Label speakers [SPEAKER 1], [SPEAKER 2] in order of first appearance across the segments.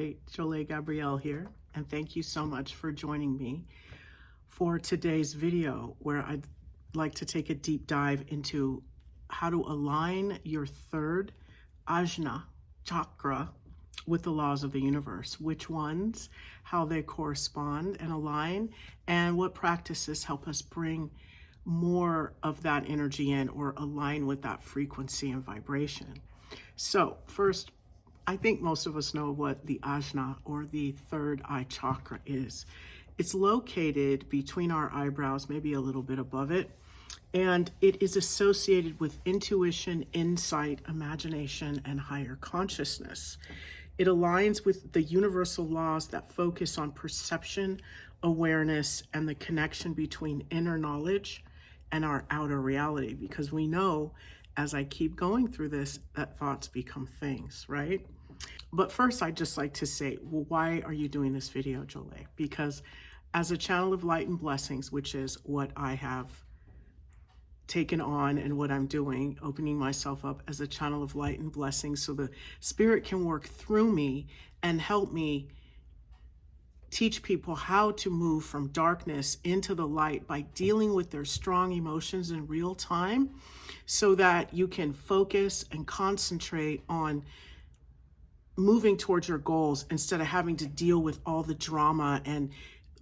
[SPEAKER 1] Great. Jolie Gabrielle here, and thank you so much for joining me for today's video, where I'd like to take a deep dive into how to align your third Ajna chakra with the laws of the universe, which ones, how they correspond and align, and what practices help us bring more of that energy in or align with that frequency and vibration. So first, I think most of us know what the Ajna, or the third eye chakra, is. It's located between our eyebrows, maybe a little bit above it, and it is associated with intuition, insight, imagination, and higher consciousness. It aligns with the universal laws that focus on perception, awareness, and the connection between inner knowledge and our outer reality, because we know, as I keep going through this, that thoughts become things, right? But first, I'd just like to say, well, why are you doing this video, Jolie? Because as a channel of light and blessings, which is what I have taken on and what I'm doing, opening myself up as a channel of light and blessings so the spirit can work through me and help me teach people how to move from darkness into the light by dealing with their strong emotions in real time, so that you can focus and concentrate on moving towards your goals instead of having to deal with all the drama and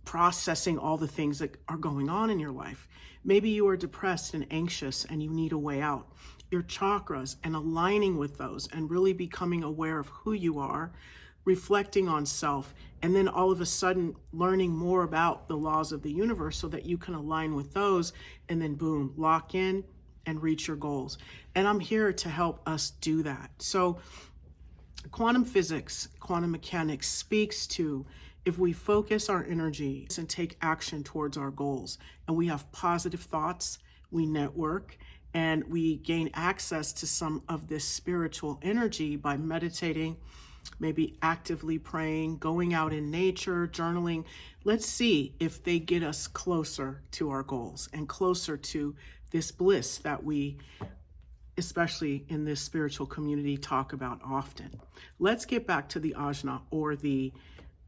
[SPEAKER 1] processing all the things that are going on in your life. Maybe you are depressed and anxious and you need a way out. Your chakras, and aligning with those and really becoming aware of who you are, reflecting on self, and then all of a sudden learning more about the laws of the universe so that you can align with those, and then boom, lock in and reach your goals. And I'm here to help us do that. So quantum physics, quantum mechanics speaks to, if we focus our energy and take action towards our goals, and we have positive thoughts, we network, and we gain access to some of this spiritual energy by meditating, maybe actively praying, going out in nature, journaling. Let's see if they get us closer to our goals and closer to this bliss that we, especially in this spiritual community, talk about often. Let's get back to the Ajna, or the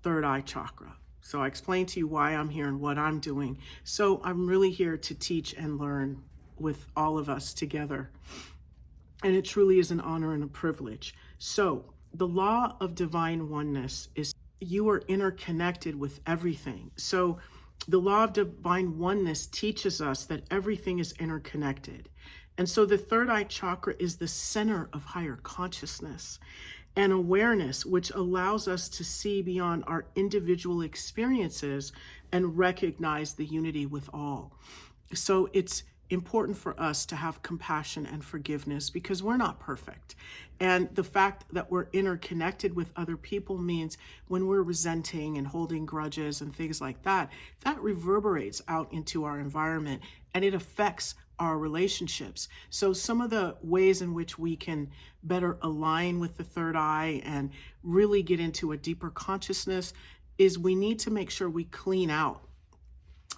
[SPEAKER 1] third eye chakra. So I explained to you why I'm here and what I'm doing. So I'm really here to teach and learn with all of us together. And it truly is an honor and a privilege. So the law of divine oneness is you are interconnected with everything. So the law of divine oneness teaches us that everything is interconnected. And so the third eye chakra is the center of higher consciousness and awareness, which allows us to see beyond our individual experiences and recognize the unity with all. So it's important for us to have compassion and forgiveness, because we're not perfect. And the fact that we're interconnected with other people means when we're resenting and holding grudges and things like that, that reverberates out into our environment and it affects our relationships. So some of the ways in which we can better align with the third eye and really get into a deeper consciousness is we need to make sure we clean out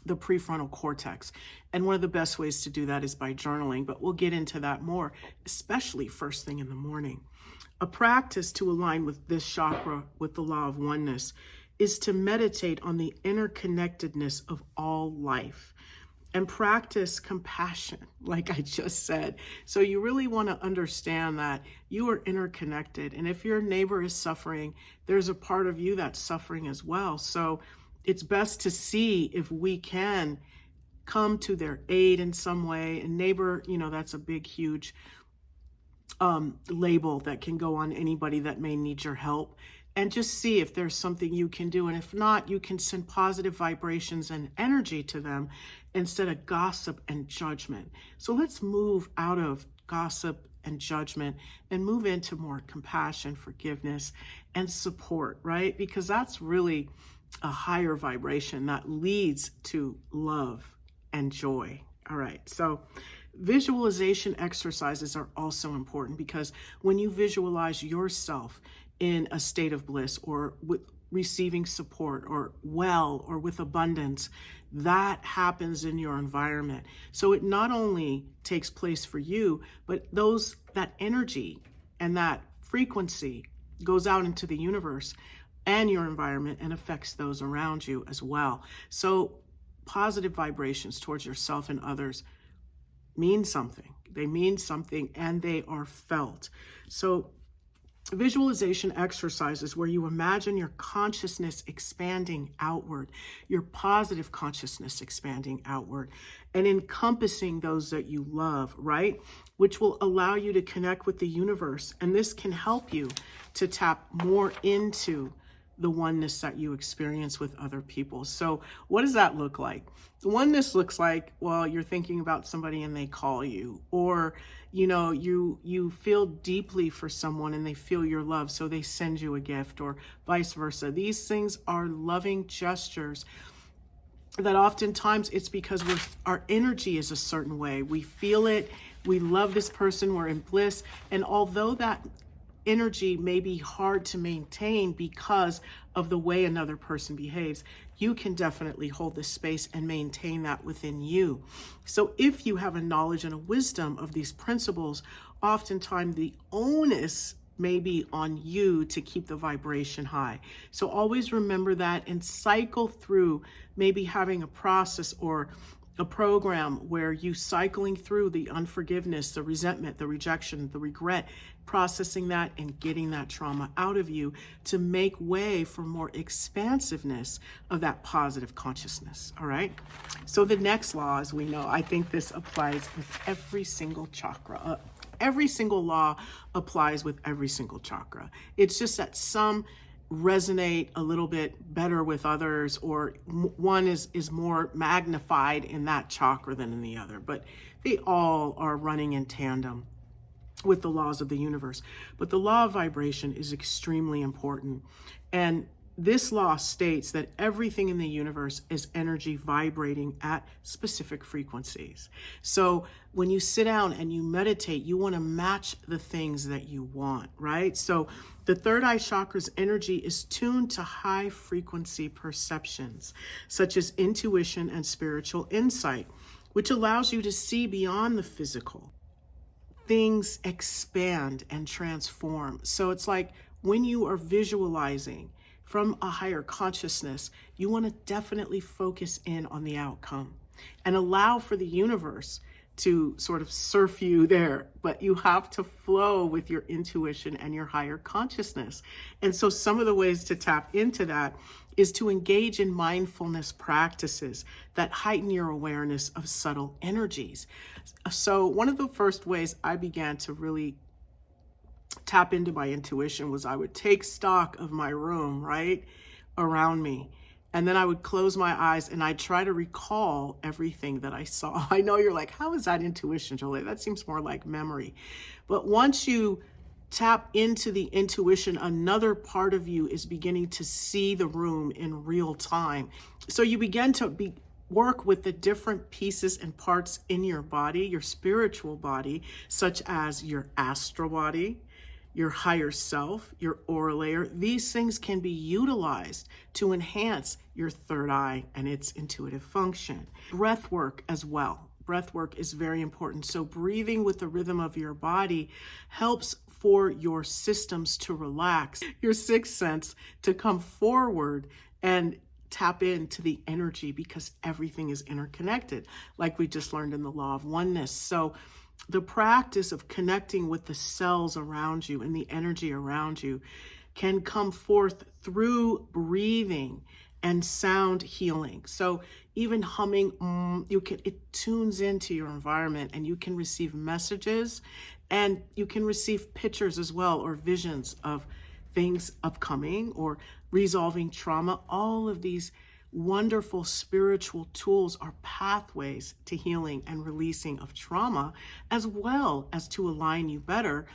[SPEAKER 1] the prefrontal cortex. And one of the best ways to do that is by journaling, but we'll get into that more, especially first thing in the morning. A practice to align with this chakra, with the law of oneness, is to meditate on the interconnectedness of all life and practice compassion, like I just said. So you really want to understand that you are interconnected. And if your neighbor is suffering, there's a part of you that's suffering as well. So it's best to see if we can come to their aid in some way. And neighbor, you know, that's a big, huge label that can go on anybody that may need your help. And just see if there's something you can do. And if not, you can send positive vibrations and energy to them instead of gossip and judgment. So let's move out of gossip and judgment and move into more compassion, forgiveness, and support, right? Because that's really a higher vibration that leads to love and joy. All right, so visualization exercises are also important, because when you visualize yourself in a state of bliss, or with receiving support, or well, or with abundance, that happens in your environment. So it not only takes place for you, but that energy and that frequency goes out into the universe, and your environment, and affects those around you as well. So positive vibrations towards yourself and others mean something. They mean something, and they are felt. So visualization exercises where you imagine your consciousness expanding outward, your positive consciousness expanding outward, and encompassing those that you love, right? Which will allow you to connect with the universe. And this can help you to tap more into the oneness that you experience with other people. So what does that look like? The oneness looks like, well, you're thinking about somebody and they call you, or you feel deeply for someone and they feel your love, so they send you a gift, or vice versa. These things are loving gestures that oftentimes it's because our energy is a certain way. We feel it, we love this person, we're in bliss, and although that energy may be hard to maintain because of the way another person behaves, you can definitely hold this space and maintain that within you. So if you have a knowledge and a wisdom of these principles, oftentimes the onus may be on you to keep the vibration high. So always remember that, and cycle through maybe having a process or a program where you cycling through the unforgiveness, the resentment, the rejection, the regret, processing that and getting that trauma out of you to make way for more expansiveness of that positive consciousness. All right. So the next law, as we know, I think this applies with every single chakra. Every single law applies with every single chakra. It's just that some resonate a little bit better with others, or one is more magnified in that chakra than in the other, but they all are running in tandem with the laws of the universe. But the law of vibration is extremely important. And this law states that everything in the universe is energy vibrating at specific frequencies. So when you sit down and you meditate, you want to match the things that you want, right? So the third eye chakra's energy is tuned to high frequency perceptions, such as intuition and spiritual insight, which allows you to see beyond the physical. Things expand and transform. So it's like when you are visualizing from a higher consciousness, you want to definitely focus in on the outcome and allow for the universe to sort of surf you there, but you have to flow with your intuition and your higher consciousness. And so some of the ways to tap into that is to engage in mindfulness practices that heighten your awareness of subtle energies. So one of the first ways I began to really tap into my intuition was I would take stock of my room, right, around me. And then I would close my eyes and I'd try to recall everything that I saw. I know you're like, how is that intuition, Jolie? That seems more like memory. But once you tap into the intuition, another part of you is beginning to see the room in real time. So you begin to work with the different pieces and parts in your body, your spiritual body, such as your astral body, your higher self, your aura layer. These things can be utilized to enhance your third eye and its intuitive function. Breath work as well. Breath work is very important. So breathing with the rhythm of your body helps for your systems to relax, your sixth sense to come forward and tap into the energy, because everything is interconnected, like we just learned in the Law of Oneness. So the practice of connecting with the cells around you and the energy around you can come forth through breathing and sound healing. So even humming, it tunes into your environment, and you can receive messages, and you can receive pictures as well, or visions of things upcoming or resolving trauma. All of these wonderful spiritual tools are pathways to healing and releasing of trauma, as well as to align you better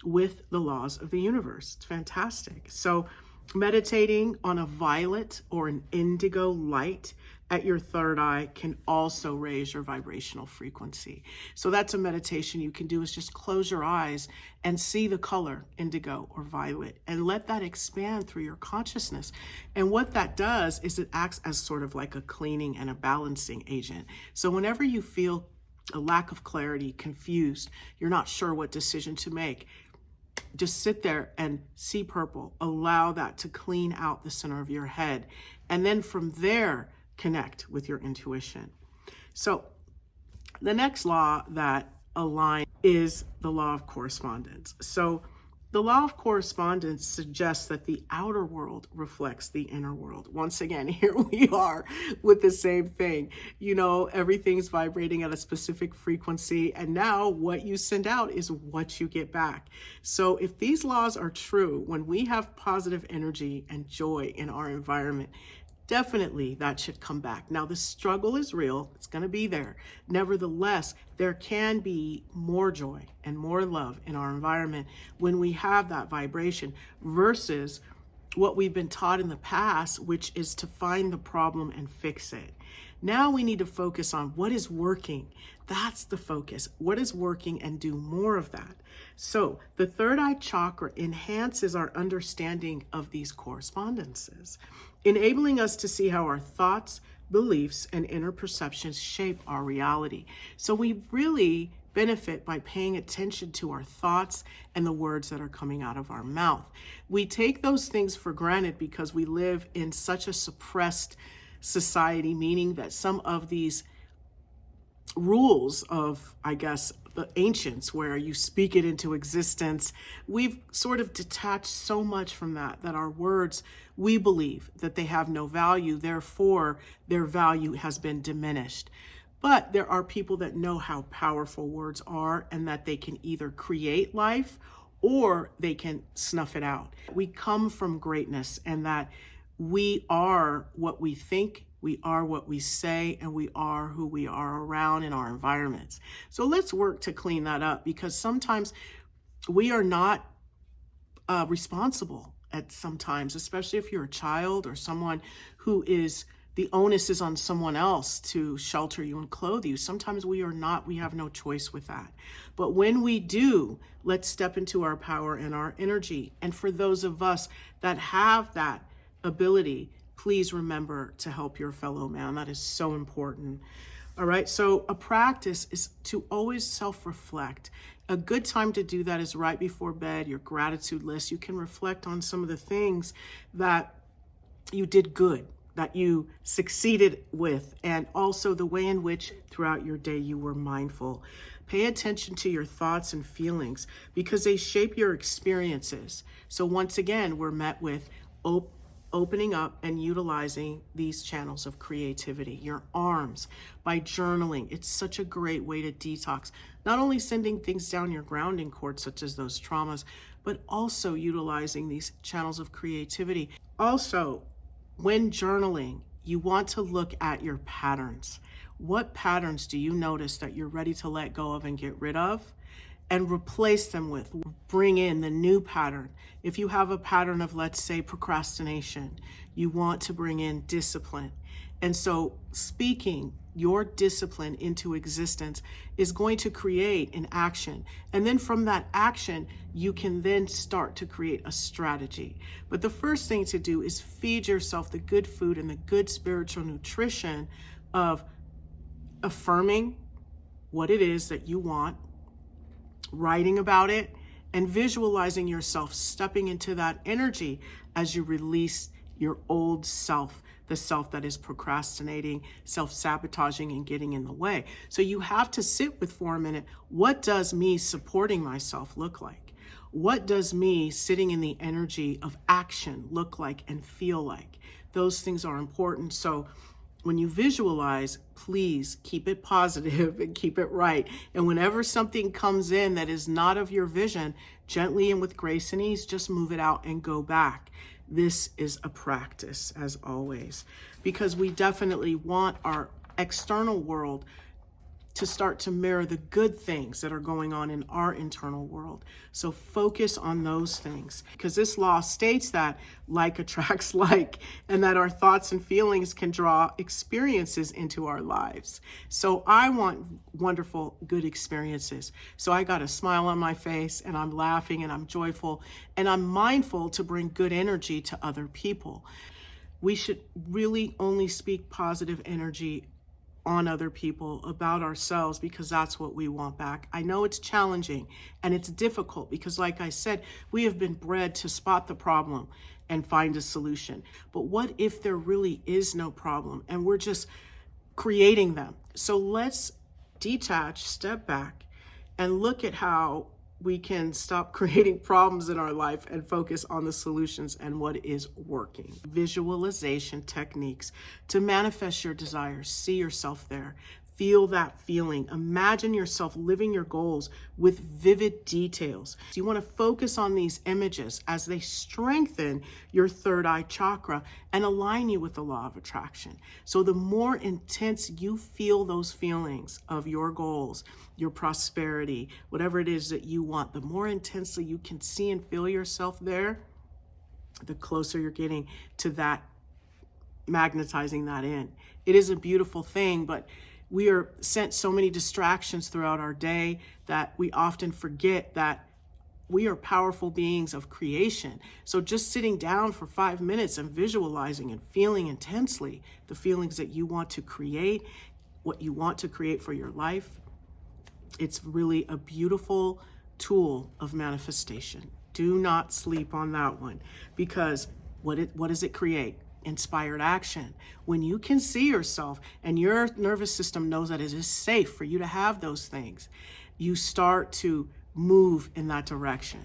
[SPEAKER 1] with the laws of the universe. It's fantastic. So meditating on a violet or an indigo light at your third eye can also raise your vibrational frequency. So that's a meditation you can do, is just close your eyes and see the color indigo or violet and let that expand through your consciousness. And what that does is it acts as sort of like a cleaning and a balancing agent. So whenever you feel a lack of clarity, confused, you're not sure what decision to make, just sit there and see purple. Allow that to clean out the center of your head. And then from there, connect with your intuition. So the next law that aligns is the law of correspondence. So the law of correspondence suggests that the outer world reflects the inner world. Once again, here we are with the same thing. You know, everything's vibrating at a specific frequency, and now what you send out is what you get back. So if these laws are true, when we have positive energy and joy in our environment, definitely that should come back. Now, the struggle is real. It's going to be there. Nevertheless, there can be more joy and more love in our environment when we have that vibration versus what we've been taught in the past, which is to find the problem and fix it. Now we need to focus on what is working. That's the focus. What is working, and do more of that. So the third eye chakra enhances our understanding of these correspondences, enabling us to see how our thoughts, beliefs, and inner perceptions shape our reality. So we really benefit by paying attention to our thoughts and the words that are coming out of our mouth. We take those things for granted because we live in such a suppressed society, meaning that some of these rules of, I guess, the ancients, where you speak it into existence, we've sort of detached so much from that our words, we believe that they have no value, therefore their value has been diminished. But there are people that know how powerful words are, and that they can either create life or they can snuff it out. We come from greatness, and that we are what we think, we are what we say, and we are who we are around in our environments. So let's work to clean that up, because sometimes we are not responsible at sometimes, especially if you're a child or someone who is, the onus is on someone else to shelter you and clothe you. Sometimes we are not, we have no choice with that. But when we do, let's step into our power and our energy. And for those of us that have that ability, please remember to help your fellow man. That is so important. All right, so a practice is to always self-reflect. A good time to do that is right before bed, your gratitude list. You can reflect on some of the things that you did good, that you succeeded with, and also the way in which throughout your day you were mindful. Pay attention to your thoughts and feelings because they shape your experiences. So once again, we're met with opening up and utilizing these channels of creativity, your arms, by journaling. It's such a great way to detox, not only sending things down your grounding cord, such as those traumas, but also utilizing these channels of creativity. Also, when journaling, you want to look at your patterns. What patterns do you notice that you're ready to let go of and get rid of? And replace them with, bring in the new pattern. If you have a pattern of, let's say, procrastination, you want to bring in discipline. And so speaking your discipline into existence is going to create an action. And then from that action, you can then start to create a strategy. But the first thing to do is feed yourself the good food and the good spiritual nutrition of affirming what it is that you want, writing about it, and visualizing yourself stepping into that energy as you release your old self, the self that is procrastinating, self-sabotaging, and getting in the way. So you have to sit with for a minute, what does me supporting myself look like? What does me sitting in the energy of action look like and feel like? Those things are important. So when you visualize, please keep it positive and keep it right. And whenever something comes in that is not of your vision, gently and with grace and ease, just move it out and go back. This is a practice, as always, because we definitely want our external world to start to mirror the good things that are going on in our internal world. So focus on those things, because this law states that like attracts like, and that our thoughts and feelings can draw experiences into our lives. So I want wonderful, good experiences. So I got a smile on my face, and I'm laughing, and I'm joyful, and I'm mindful to bring good energy to other people. We should really only speak positive energy on other people about ourselves because that's what we want back. I know it's challenging and it's difficult because, like I said, we have been bred to spot the problem and find a solution. But what if there really is no problem and we're just creating them? So let's detach, step back, and look at how we can stop creating problems in our life and focus on the solutions and what is working. Visualization techniques to manifest your desires. See yourself there. Feel that feeling. Imagine yourself living your goals with vivid details. So you want to focus on these images as they strengthen your third eye chakra and align you with the law of attraction. So the more intense you feel those feelings of your goals, your prosperity, whatever it is that you want, the more intensely you can see and feel yourself there, the closer you're getting to that, magnetizing that in. It is a beautiful thing, but we are sent so many distractions throughout our day that we often forget that we are powerful beings of creation. So just sitting down for 5 minutes and visualizing and feeling intensely the feelings that you want to create, what you want to create for your life, it's really a beautiful tool of manifestation. Do not sleep on that one, because what does it create? Inspired action. When you can see yourself and your nervous system knows that it is safe for you to have those things, you start to move in that direction.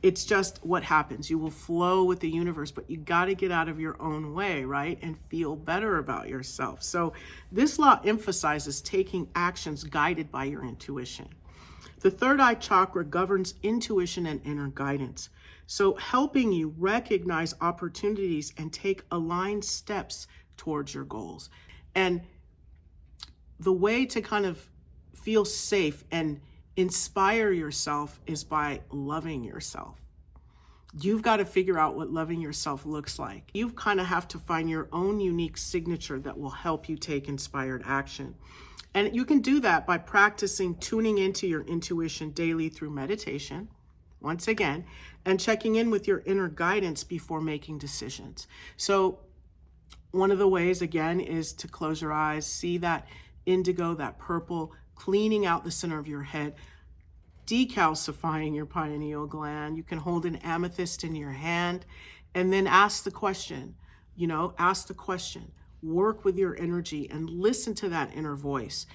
[SPEAKER 1] It's just what happens. You will flow with the universe, but you got to get out of your own way, right? And feel better about yourself. So this law emphasizes taking actions guided by your intuition. The third eye chakra governs intuition and inner guidance. So helping you recognize opportunities and take aligned steps towards your goals. And the way to kind of feel safe and inspire yourself is by loving yourself. You've got to figure out what loving yourself looks like. You kind of have to find your own unique signature that will help you take inspired action. And you can do that by practicing tuning into your intuition daily through meditation, once again, and checking in with your inner guidance before making decisions. So one of the ways, again, is to close your eyes, see that indigo, that purple, cleaning out the center of your head, decalcifying your pineal gland. You can hold an amethyst in your hand and then ask the question, work with your energy and listen to that inner voice.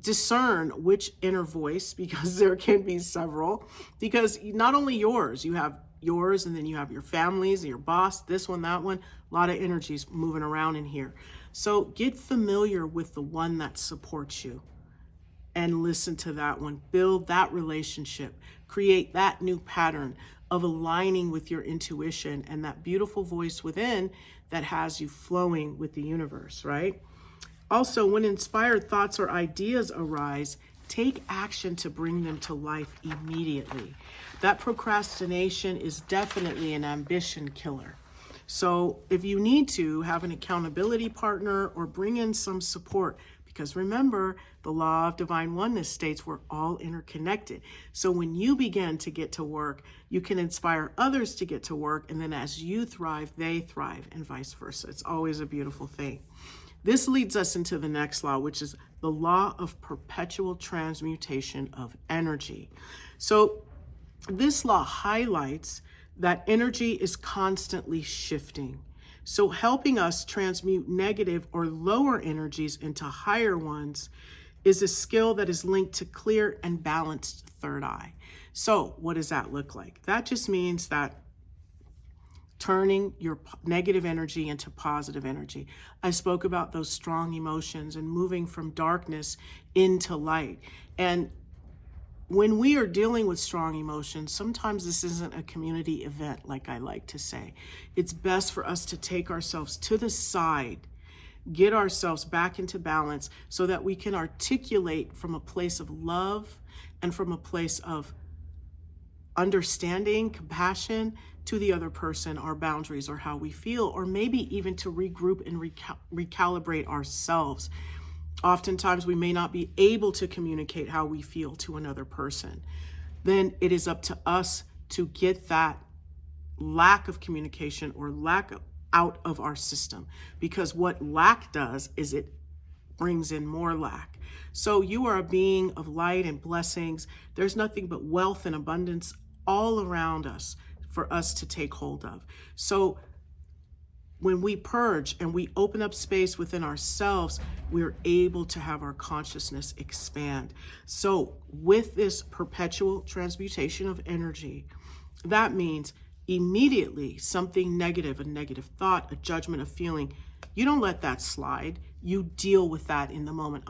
[SPEAKER 1] Discern which inner voice, because there can be several, because not only yours, you have yours and then you have your families, your boss, this one, that one, a lot of energies moving around in here. So get familiar with the one that supports you and listen to that one, build that relationship, create that new pattern of aligning with your intuition and that beautiful voice within that has you flowing with the universe, right? Also, when inspired thoughts or ideas arise, take action to bring them to life immediately. That procrastination is definitely an ambition killer. So if you need to, have an accountability partner or bring in some support, because remember, the Law of Divine Oneness states we're all interconnected. So when you begin to get to work, you can inspire others to get to work, and then as you thrive, they thrive, and vice versa. It's always a beautiful thing. This leads us into the next law, which is the law of perpetual transmutation of energy. So this law highlights that energy is constantly shifting. So helping us transmute negative or lower energies into higher ones is a skill that is linked to clear and balanced third eye. So what does that look like? That just means that turning your negative energy into positive energy. I spoke about those strong emotions and moving from darkness into light. And when we are dealing with strong emotions, sometimes this isn't a community event, like I like to say. It's best for us to take ourselves to the side, get ourselves back into balance so that we can articulate from a place of love and from a place of understanding, compassion to the other person, our boundaries or how we feel, or maybe even to regroup and recalibrate ourselves. Oftentimes we may not be able to communicate how we feel to another person. Then it is up to us to get that lack of communication or lack out of our system, because what lack does is it brings in more lack. So you are a being of light and blessings. There's nothing but wealth and abundance all around us for us to take hold of. So when we purge and we open up space within ourselves, we're able to have our consciousness expand. So with this perpetual transmutation of energy, that means immediately something negative, a negative thought, a judgment, a feeling, you don't let that slide. You deal with that in the moment.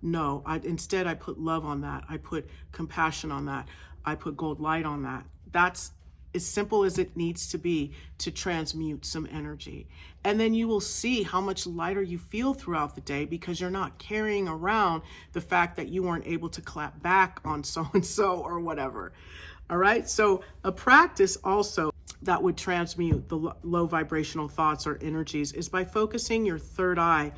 [SPEAKER 1] No, instead I put love on that. I put compassion on that. I put gold light on that. That's as simple as it needs to be to transmute some energy. And then you will see how much lighter you feel throughout the day because you're not carrying around the fact that you weren't able to clap back on so-and-so or whatever. All right. So a practice also that would transmute the low vibrational thoughts or energies is by focusing your third eye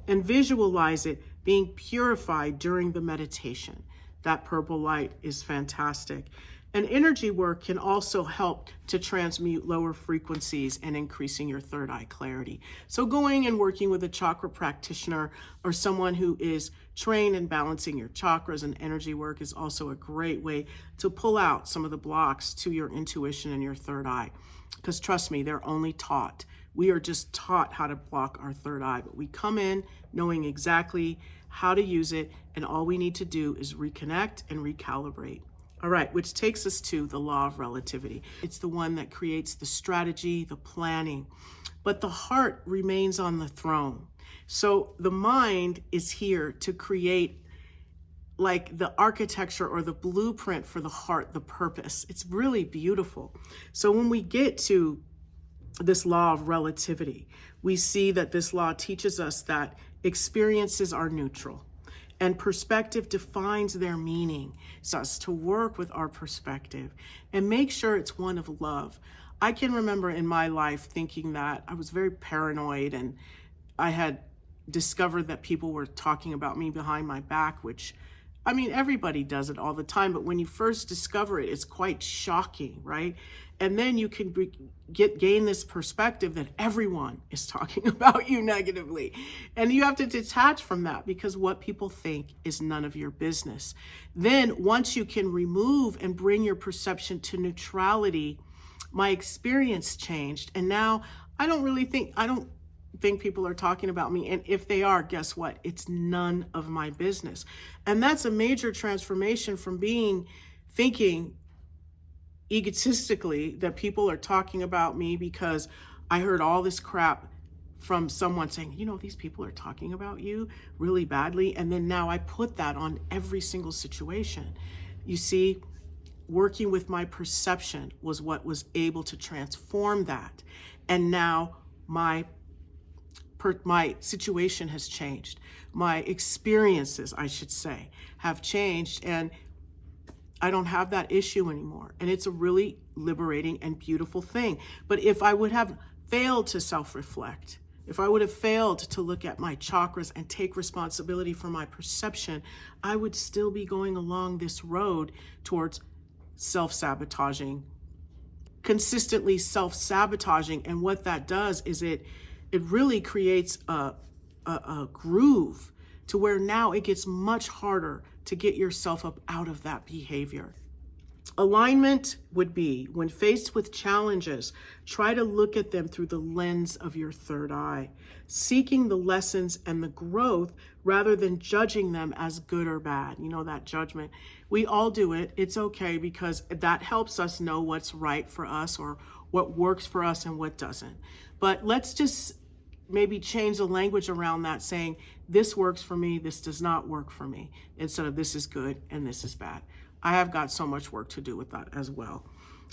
[SPEAKER 1] and visualize it being purified during the meditation. That purple light is fantastic. And energy work can also help to transmute lower frequencies and increasing your third eye clarity. So going and working with a chakra practitioner or someone who is trained in balancing your chakras and energy work is also a great way to pull out some of the blocks to your intuition and your third eye. Because trust me, they're only taught. We are just taught how to block our third eye, but we come in knowing exactly how to use it, and all we need to do is reconnect and recalibrate. All right, which takes us to the Law of Relativity. It's the one that creates the strategy, the planning, but the heart remains on the throne. So the mind is here to create like the architecture or the blueprint for the heart, the purpose. It's really beautiful. So when we get to this Law of Relativity, we see that this law teaches us that experiences are neutral. And perspective defines their meaning. So us to work with our perspective and make sure it's one of love. I can remember in my life thinking that I was very paranoid and I had discovered that people were talking about me behind my back, which, I mean, everybody does it all the time, but when you first discover it, it's quite shocking, right? And then you can gain this perspective that everyone is talking about you negatively. And you have to detach from that because what people think is none of your business. Then once you can remove and bring your perception to neutrality, my experience changed. And now I don't think people are talking about me. And if they are, guess what? It's none of my business. And that's a major transformation from thinking egotistically that people are talking about me because I heard all this crap from someone saying, you know, these people are talking about you really badly. And then now I put that on every single situation. You see, working with my perception was what was able to transform that. And now my situation has changed. My experiences, I should say, have changed. And I don't have that issue anymore. And it's a really liberating and beautiful thing. But if I would have failed to self-reflect, if I would have failed to look at my chakras and take responsibility for my perception, I would still be going along this road towards self-sabotaging, consistently self-sabotaging. And what that does is it really creates a groove to where now it gets much harder to get yourself up out of that behavior. Alignment would be, when faced with challenges, try to look at them through the lens of your third eye, seeking the lessons and the growth rather than judging them as good or bad. You know, that judgment. We all do it. It's okay because that helps us know what's right for us or what works for us and what doesn't. But let's just maybe change the language around that, saying this works for me, this does not work for me, instead of this is good and this is bad. I have got so much work to do with that as well.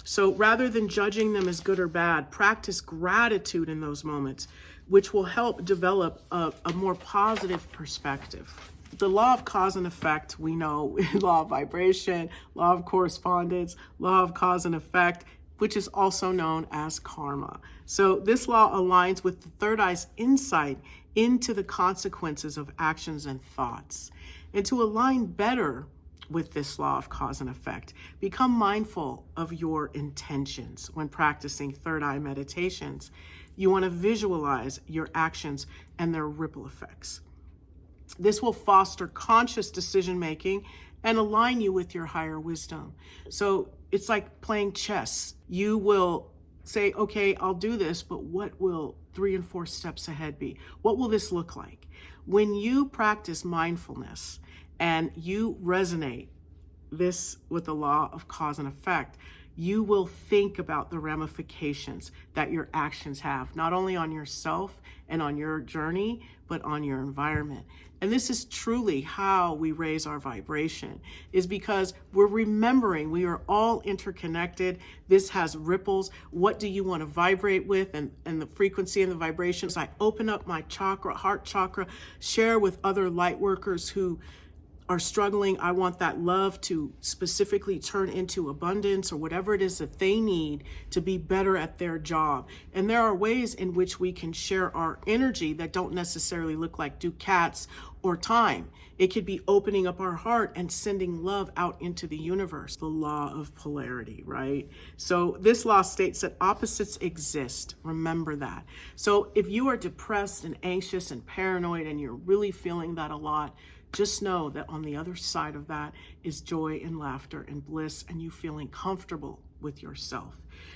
[SPEAKER 1] So rather than judging them as good or bad, practice gratitude in those moments, which will help develop a more positive perspective. The law of cause and effect, we know, law of vibration, law of correspondence, law of cause and effect, which is also known as karma. So this law aligns with the third eye's insight into the consequences of actions and thoughts. And to align better with this law of cause and effect, become mindful of your intentions when practicing third eye meditations. You want to visualize your actions and their ripple effects. This will foster conscious decision making and align you with your higher wisdom. So it's like playing chess. You will say, okay, I'll do this, but what will 3 and 4 steps ahead be? What will this look like? When you practice mindfulness and you resonate this with the law of cause and effect, you will think about the ramifications that your actions have, not only on yourself and on your journey, but on your environment. And this is truly how we raise our vibration, is because we're remembering we are all interconnected. This has ripples. What do you want to vibrate with? And the frequency and the vibrations. I open up my chakra, heart chakra, share with other light workers who are struggling. I want that love to specifically turn into abundance or whatever it is that they need to be better at their job. And there are ways in which we can share our energy that don't necessarily look like ducats or time. It could be opening up our heart and sending love out into the universe. The law of polarity, right? So this law states that opposites exist. Remember that. So if you are depressed and anxious and paranoid and you're really feeling that a lot, just know that on the other side of that is joy and laughter and bliss and you feeling comfortable with yourself.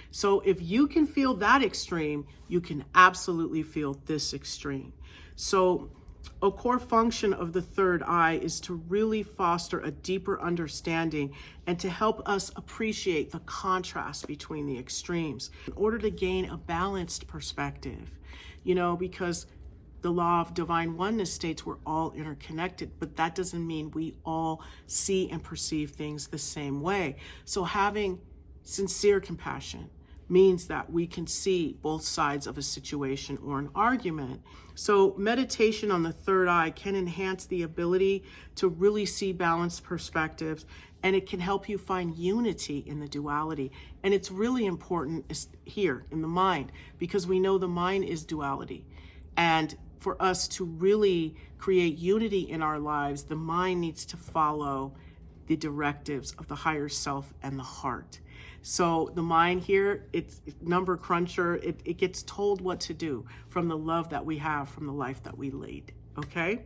[SPEAKER 1] So if you can feel that extreme, you can absolutely feel this extreme. So a core function of the third eye is to really foster a deeper understanding and to help us appreciate the contrast between the extremes in order to gain a balanced perspective, because the law of divine oneness states we're all interconnected, but that doesn't mean we all see and perceive things the same way. So having sincere compassion means that we can see both sides of a situation or an argument. So meditation on the third eye can enhance the ability to really see balanced perspectives, and it can help you find unity in the duality. And it's really important here in the mind, because we know the mind is duality. And for us to really create unity in our lives, the mind needs to follow the directives of the higher self and the heart. So the mind here, it's number cruncher. It gets told what to do from the love that we have, from the life that we lead. Okay?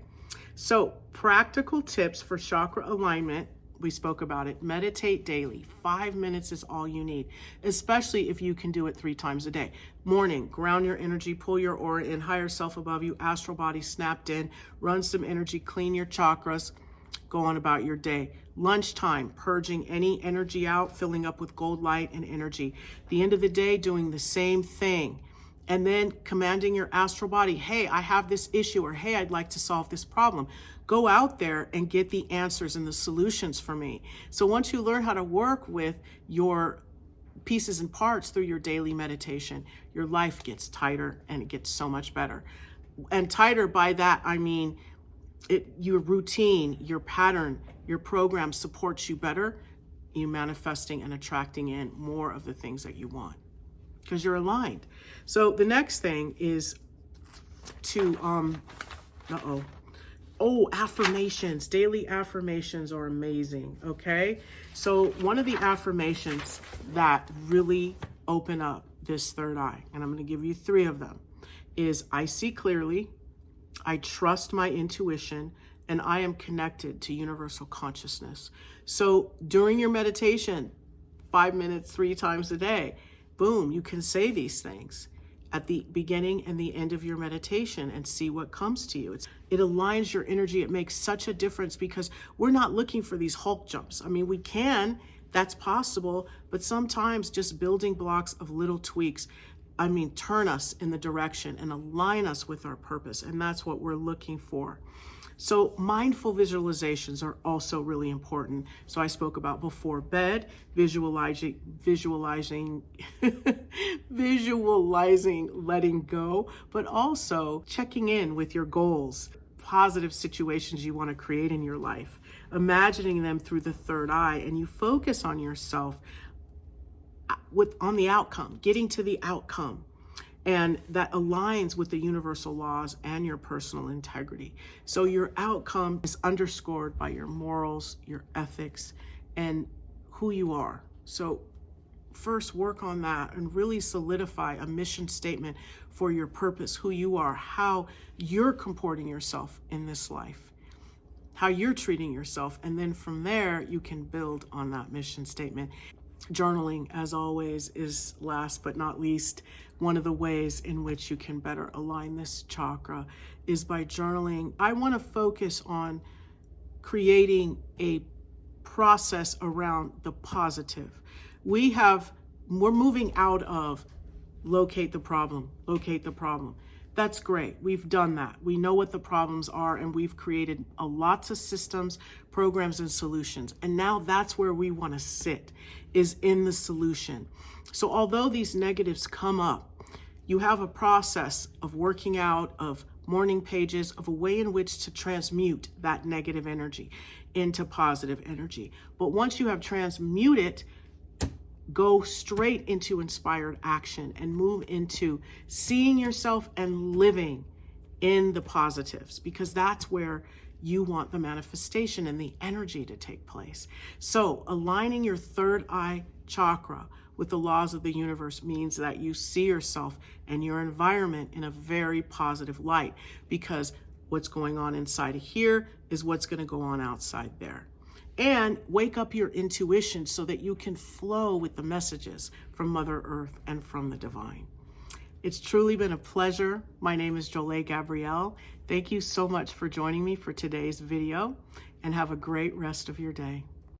[SPEAKER 1] So practical tips for chakra alignment. We spoke about it. Meditate daily. 5 minutes is all you need, especially if you can do it 3 times a day. Morning, ground your energy, pull your aura in, higher self above you, astral body snapped in, run some energy, clean your chakras, go on about your day. Lunchtime, purging any energy out, filling up with gold light and energy. The end of the day, doing the same thing. And then commanding your astral body, hey, I have this issue, or hey, I'd like to solve this problem. Go out there and get the answers and the solutions for me. So once you learn how to work with your pieces and parts through your daily meditation, your life gets tighter and it gets so much better. And tighter, by that, I mean your routine, your pattern, your program supports you better. You manifesting and attracting in more of the things that you want, because you're aligned. So the next thing is to, affirmations. Daily affirmations are amazing, okay? So one of the affirmations that really open up this third eye, and I'm going to give you 3 of them, is I see clearly, I trust my intuition, and I am connected to universal consciousness. So during your meditation, 5 minutes, 3 times a day, boom, you can say these things at the beginning and the end of your meditation and see what comes to you. It aligns your energy. It makes such a difference, because we're not looking for these Hulk jumps. I mean, we can, that's possible, but sometimes just building blocks of little tweaks, turn us in the direction and align us with our purpose. And that's what we're looking for. So mindful visualizations are also really important. So I spoke about before bed, visualizing letting go, but also checking in with your goals, positive situations you want to create in your life, imagining them through the third eye, and you focus on yourself on the outcome, getting to the outcome. And that aligns with the universal laws and your personal integrity. So your outcome is underscored by your morals, your ethics, and who you are. So first work on that and really solidify a mission statement for your purpose, who you are, how you're comporting yourself in this life. how you're treating yourself. And then from there, you can build on that mission statement. Journaling, as always, is last but not least. One of the ways in which you can better align this chakra is by journaling. I want to focus on creating a process around the positive. We're moving out of locate the problem. That's great. We've done that. We know what the problems are, and we've created lots of systems, programs, and solutions. And now that's where we want to sit, is in the solution. So although these negatives come up, you have a process of working out, of morning pages, of a way in which to transmute that negative energy into positive energy. But once you have transmuted, go straight into inspired action and move into seeing yourself and living in the positives, because that's where you want the manifestation and the energy to take place. So aligning your third eye chakra with the laws of the universe means that you see yourself and your environment in a very positive light, because what's going on inside of here is what's going to go on outside there. And wake up your intuition so that you can flow with the messages from Mother Earth and from the divine. It's truly been a pleasure. My name is Jolie Gabrielle. Thank you so much for joining me for today's video, and have a great rest of your day.